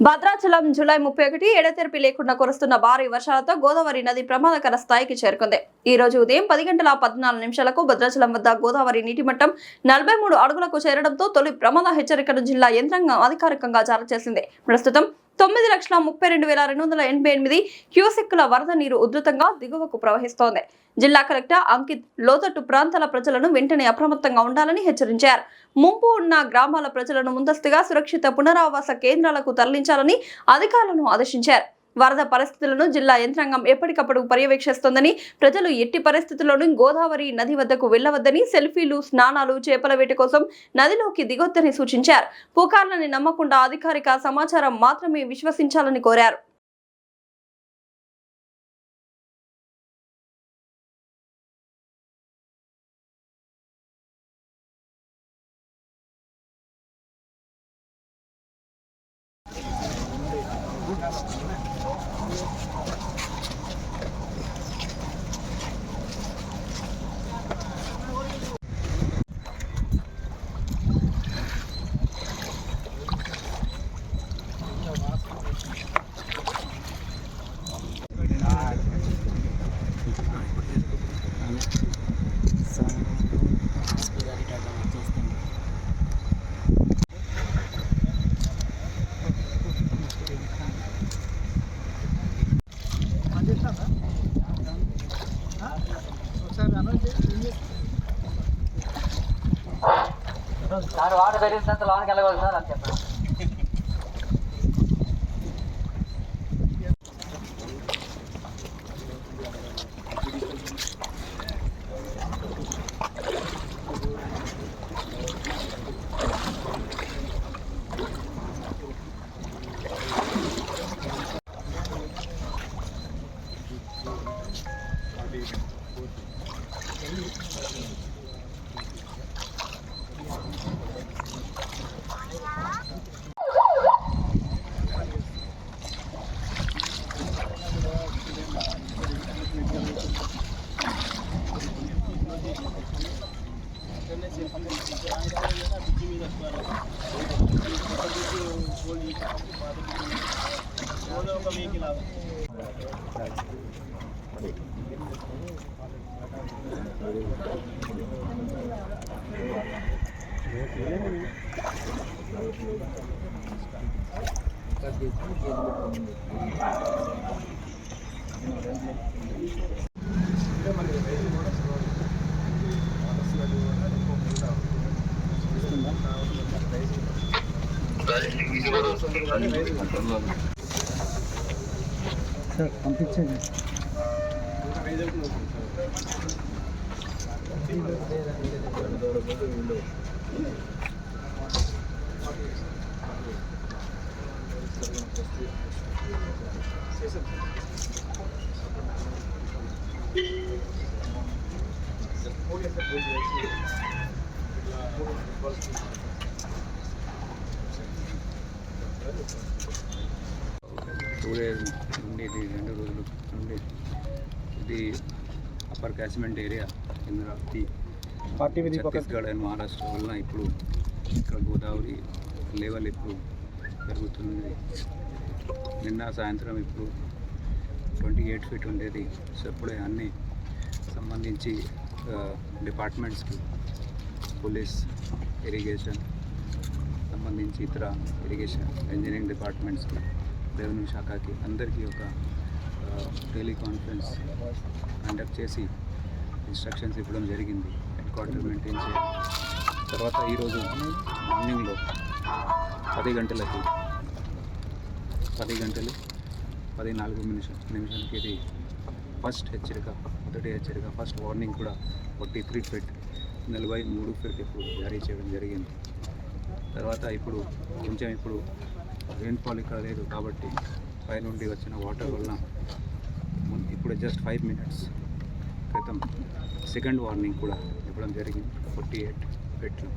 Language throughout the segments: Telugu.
భద్రాచలం జూలై 31 ఎడతెరిపి లేకుండా కురుస్తున్న భారీ వర్షాలతో గోదావరి నది ప్రమాదకర స్థాయికి చేరుకుంది. ఈ రోజు ఉదయం 10:14 భద్రాచలం వద్ద గోదావరి నీటి మట్టం 43 అడుగులకు చేరడంతో తొలి ప్రమాద హెచ్చరికను జిల్లా యంత్రాంగం అధికారికంగా జారీ చేసింది. ప్రస్తుతం 9,32,288 క్యూసెక్కుల వరద నీరు ఉధృతంగా దిగువకు ప్రవహిస్తోంది. జిల్లా కలెక్టర్ అంకిత్ లోతట్టు ప్రాంతాల ప్రజలను వెంటనే అప్రమత్తంగా ఉండాలని హెచ్చరించారు. ముంపు ఉన్న గ్రామాల ప్రజలను ముందస్తుగా సురక్షిత పునరావాస కేంద్రాలకు తరలించాలని అధికారులను ఆదేశించారు. వరద పరిస్థితులను జిల్లా యంత్రాంగం ఎప్పటికప్పుడు పర్యవేక్షిస్తోందని, ప్రజలు ఎట్టి పరిస్థితుల్లోనూ గోదావరి నది వద్దకు వెళ్లవద్దని, సెల్ఫీలు, స్నానాలు, చేపల వేట కోసం నదిలోకి దిగొద్దని సూచించారు. పుకార్లని నమ్మకుండా అధికారిక సమాచారం మాత్రమే విశ్వసించాలని కోరారు. సార్ వాటర్ పెరిగినంత లోనికి వెళ్ళగలదు సార్ అని చెప్పండి. సార్ పంపించండి. నుండి ఇది 2 రోజుల నుండి ఇది upper catchment area Amaravati, Chhattisgarh and Maharashtra వలన ఇప్పుడు ఇక్కడ గోదావరి లెవెల్ ఇప్పుడు పెరుగుతుంది. నిన్న సాయంత్రం ఇప్పుడు 28 ఫీట్ ఉండేది. సో ఇప్పుడే అన్ని సంబంధించి డిపార్ట్మెంట్స్కి, పోలీస్, ఇరిగేషన్ సంబంధించి ఇతర ఇరిగేషన్ ఇంజనీరింగ్ డిపార్ట్మెంట్స్కి, రెవెన్యూ శాఖకి అందరికీ ఒక టెలికాన్ఫరెన్స్ కండక్ట్ చేసి ఇన్స్ట్రక్షన్స్ ఇవ్వడం జరిగింది. హెడ్ క్వార్టర్ మెయింటైన్ చేయాలి. తర్వాత ఈరోజు మార్నింగ్లో 10 గంటలకి 10:14 ఇది ఫస్ట్ హెచ్చరిక, మొదటి హెచ్చరిక, ఫస్ట్ వార్నింగ్ కూడా 43 ఫీట్ 43 ఫీట్ ఇప్పుడు జారీ చేయడం జరిగింది. తర్వాత ఇప్పుడు కొంచెం ఇప్పుడు రెయిన్ఫాల్ ఇక్కడ లేదు కాబట్టి పై నుండి వచ్చిన వాటర్ వలన ఇప్పుడు జస్ట్ 5 మినిట్స్ క్రితం సెకండ్ వార్నింగ్ కూడా ఇవ్వడం జరిగింది 48 ఫీట్లు.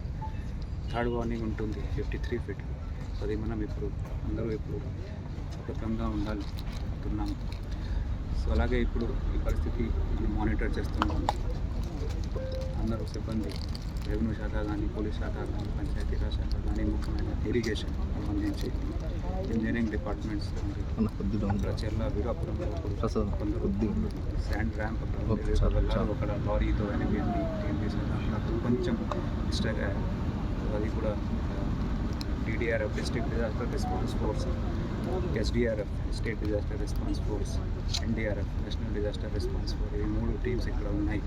థర్డ్ వార్నింగ్ ఉంటుంది 53 ఫీట్లు. సో అది మనం ఇప్పుడు అందరూ ఇప్పుడు అప్రమత్తంగా ఉండాలనుకుంటున్నాము. సో అలాగే ఇప్పుడు ఈ పరిస్థితి మానిటర్ చేస్తున్నాము. అందరూ సిబ్బంది, రెవెన్యూ శాఖ కానీ, పోలీస్ శాఖ కానీ, పంచాయతీరాజ్ శాఖ కానీ, ముఖ్యమైన ఇరిగేషన్ సంబంధించి ఇంజనీరింగ్ డిపార్ట్మెంట్స్ చెల్ల వీరాపురంలో కొందరు శాండ్ ర్యాంప్ వెళ్ళారు ఒక లారీతో ఎనిమిది క్లీన్ చేశారు. అక్కడ కొంచెం మిస్టేక్ అయ్యారు. అది కూడా DDRF district disaster response force, SDRF state disaster response force, NDRF national disaster response force, ఈ 3 టీమ్స్ ఇక్కడ ఉన్నాయి.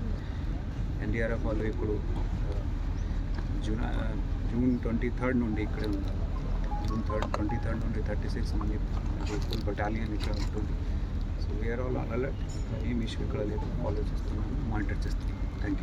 NDRF వాళ్ళు ఇప్పుడు జూన్ 23 నుండి ఇక్కడే ఉన్నారు. జూన్ 23 నుండి 36 మంది ఫుల్ బటాలియన్ ఇక్కడ ఉంటుంది. So we are all alert. ఏం ఇష్యూ ఇక్కడ లేదు. ఫాలో చేస్తున్నాము, మానిటర్ చేస్తున్నాము. Thank you.